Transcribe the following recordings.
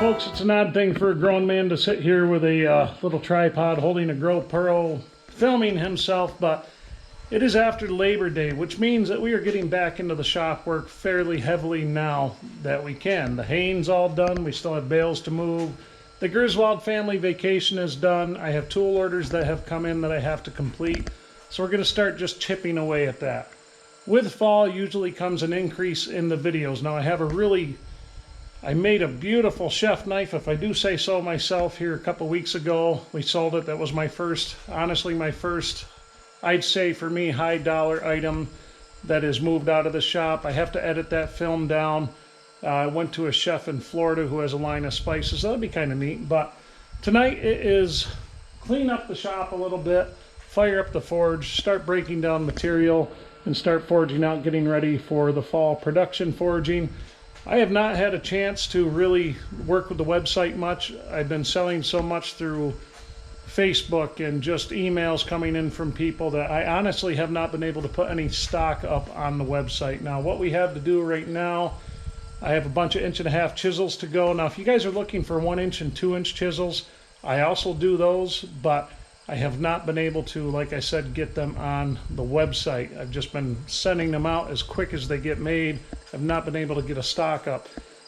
folks, it's an odd thing for a grown man to sit here with a little tripod holding a GoPro filming himself, but it is after Labor Day, which means that we are getting back into the shop work fairly heavily now that we can. The haying's all done, we still have bales to move. The Griswold family vacation is done. I have tool orders that have come in that I have to complete, so we're going to start just chipping away at that. With fall usually comes an increase in the videos. Now I made a beautiful chef knife, if I do say so myself, here a couple weeks ago. We sold it. That was my first, honestly my first, I'd say for me, high dollar item that is moved out of the shop. I have to edit that film down. I went to a chef in Florida who has a line of spices. That'll be kind of neat. But tonight it is clean up the shop a little bit, fire up the forge, start breaking down material, and start forging out, getting ready for the fall production forging. I have not had a chance to really work with the website much. I've been selling so much through Facebook and just emails coming in from people that I honestly have not been able to put any stock up on the website. Now, what we have to do right now, I have a bunch of 1.5-inch chisels to go. Now, if you guys are looking for 1-inch and 2-inch chisels, I also do those, but I have not been able to, like I said, get them on the website. I've just been sending them out as quick as they get made. I've not been able to get a stock up.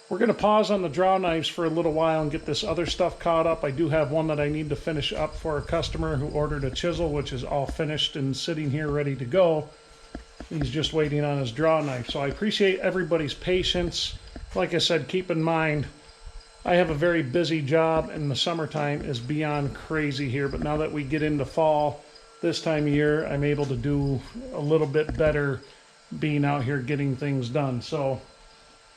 We're going to pause on the draw knives for a little while and get this other stuff caught up. I do have one that I need to finish up for a customer who ordered a chisel, which is all finished and sitting here ready to go. He's just waiting on his draw knife. So I appreciate everybody's patience. Like I said, keep in mind, I have a very busy job and the summertime is beyond crazy here, but now that we get into fall this time of year, I'm able to do a little bit better being out here getting things done. So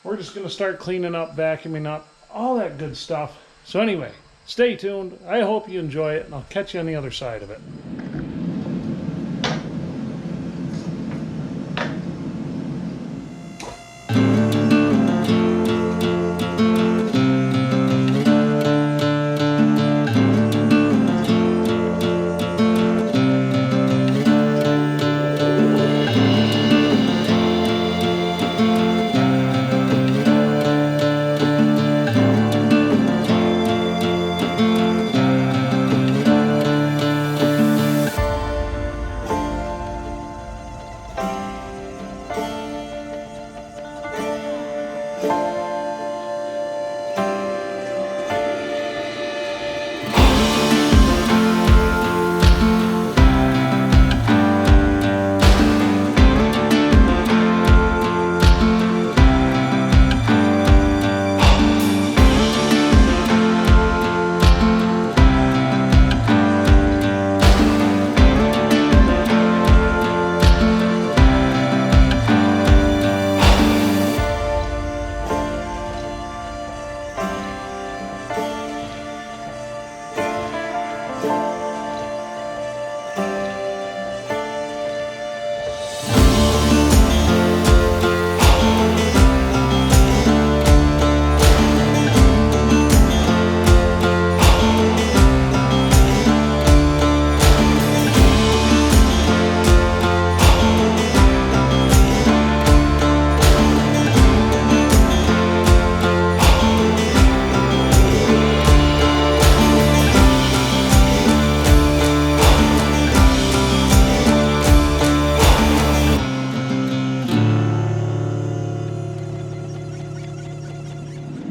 we're just going to start cleaning up, vacuuming up, all that good stuff. So anyway, stay tuned. I hope you enjoy it, and I'll catch you on the other side of it.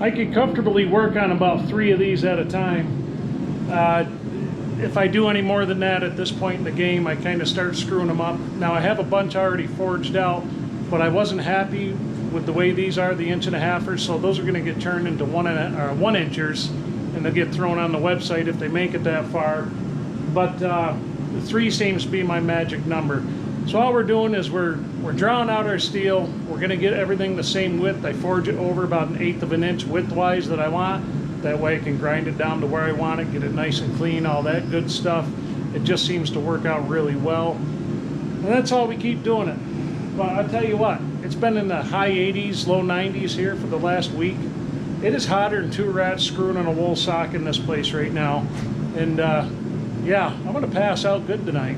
I could comfortably work on about 3 of these at a time. If I do any more than that at this point in the game, I kind of start screwing them up. Now I have a bunch already forged out, but I wasn't happy with the way these are, the 1.5-inchers, so those are going to get turned into 1-inchers, and they'll get thrown on the website if they make it that far. But 3 seems to be my magic number. So all we're doing is we're drawing out our steel. We're going to get everything the same width. I forge it over about 1/8 of an inch widthwise that I want. That way I can grind it down to where I want it, get it nice and clean, all that good stuff. It just seems to work out really well. And that's all we keep doing it. But I'll tell you what, it's been in the high 80s, low 90s here for the last week. It is hotter than 2 rats screwing on a wool sock in this place right now. And yeah, I'm going to pass out good tonight.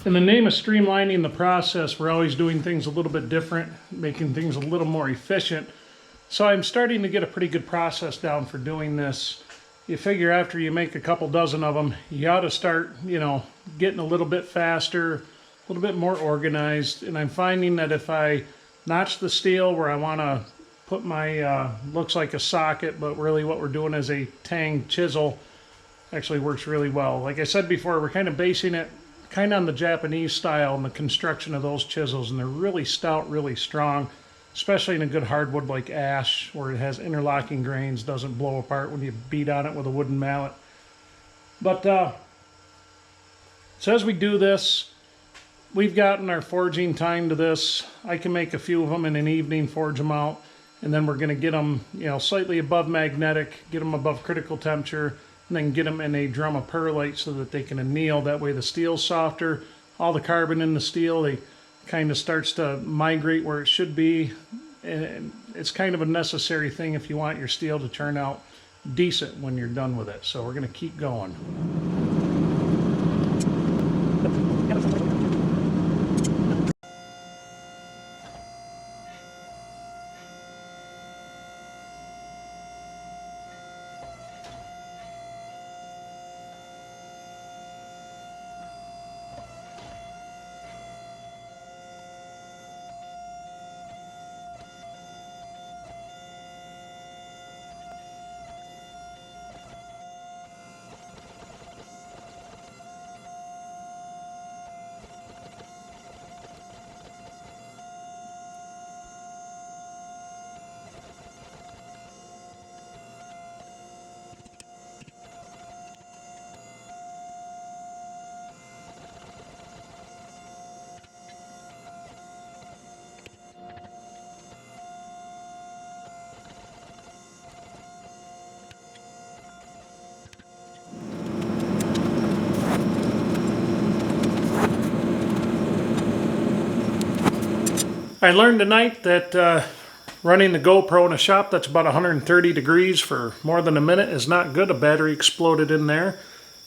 In the name of streamlining the process, we're always doing things a little bit different, making things a little more efficient. So I'm starting to get a pretty good process down for doing this. You figure after you make a couple dozen of them, you ought to start, getting a little bit faster, a little bit more organized. And I'm finding that if I notch the steel where I want to put my, looks like a socket, but really what we're doing is a tang chisel, actually works really well. Like I said before, we're kind of basing it kind of on the Japanese style and the construction of those chisels, and they're really stout, really strong, especially in a good hardwood like ash where it has interlocking grains, doesn't blow apart when you beat on it with a wooden mallet. But so as we do this, we've gotten our forging time to this. I can make a few of them in an evening, forge them out, and then we're going to get them slightly above magnetic, get them above critical temperature, and then get them in a drum of perlite so that they can anneal. That way the steel's softer. All the carbon in the steel, they kind of starts to migrate where it should be. And it's kind of a necessary thing if you want your steel to turn out decent when you're done with it. So we're going to keep going. I learned tonight that running the GoPro in a shop that's about 130 degrees for more than a minute is not good. A battery exploded in there.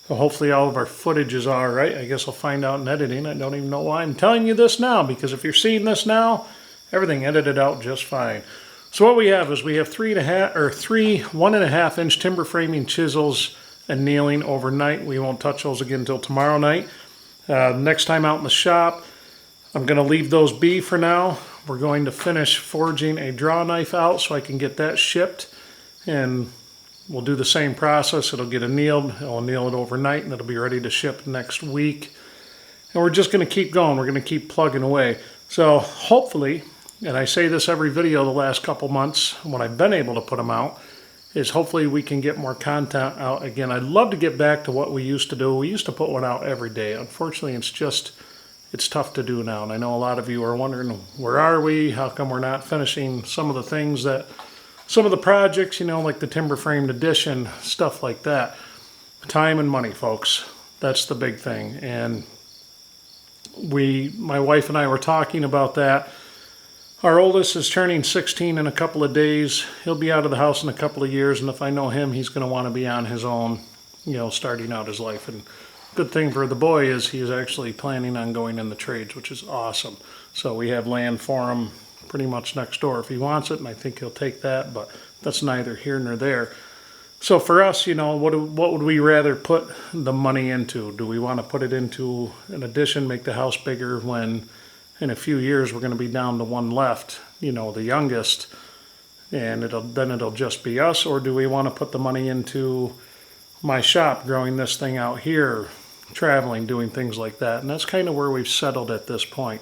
So hopefully all of our footage is all right. I guess I'll find out in editing. I don't even know why I'm telling you this now, because if you're seeing this now, everything edited out just fine. So what we have is we have three 1.5 inch timber framing chisels annealing overnight. We won't touch those again until tomorrow night. Next time out in the shop, I'm going to leave those be for now. We're going to finish forging a draw knife out so I can get that shipped, and we'll do the same process. It'll get annealed, I'll anneal it overnight, and it'll be ready to ship next week. And we're just going to keep going. We're going to keep plugging away. So hopefully, and I say this every video the last couple months when I've been able to put them out, is hopefully we can get more content out again. I'd love to get back to what we used to do. We used to put one out every day. Unfortunately, it's tough to do now, and I know a lot of you are wondering, where are we? How come we're not finishing some of the things some of the projects, like the timber framed addition, stuff like that. Time and money, folks. That's the big thing. And my wife and I were talking about that. Our oldest is turning 16 in a couple of days. He'll be out of the house in a couple of years, and if I know him, he's going to want to be on his own, starting out his life. And good thing for the boy is he's actually planning on going in the trades, which is awesome. So we have land for him pretty much next door if he wants it, and I think he'll take that, but that's neither here nor there. So for us, what would we rather put the money into? Do we want to put it into an addition, make the house bigger, when in a few years we're going to be down to one left, the youngest, and it'll just be us? Or do we want to put the money into my shop, growing this thing out here, traveling, doing things like that? And that's kind of where we've settled at this point.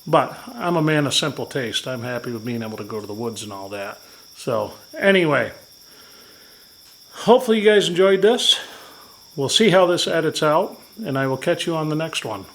But I'm a man of simple taste. I'm happy with being able to go to the woods and all that. So anyway, hopefully you guys enjoyed this. We'll see how this edits out, and I will catch you on the next one.